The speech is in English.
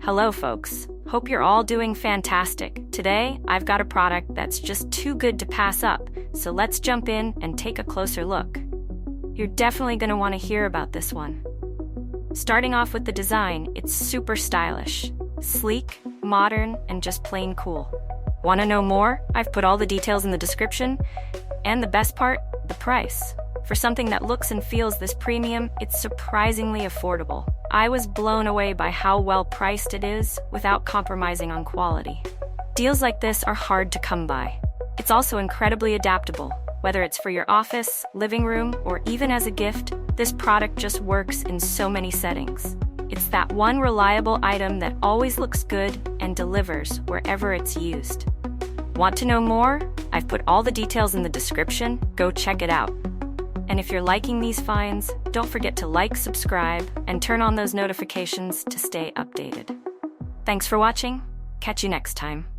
Hello folks, hope you're all doing fantastic. Today, I've got a product that's just too good to pass up, so let's jump in and take a closer look. You're definitely going to want to hear about this one. Starting off with the design, it's super stylish, sleek, modern, and just plain cool. Want to know more? I've put all the details in the description. And the best part, the price. For something that looks and feels this premium, it's surprisingly affordable. I was blown away by how well priced it is without compromising on quality. Deals like this are hard to come by. It's also incredibly adaptable. Whether it's for your office, living room, or even as a gift, this product just works in so many settings. It's that one reliable item that always looks good and delivers wherever it's used. Want to know more? I've put all the details in the description. Go check it out. And if you're liking these finds, don't forget to like, subscribe, and turn on those notifications to stay updated. Thanks for watching. Catch you next time.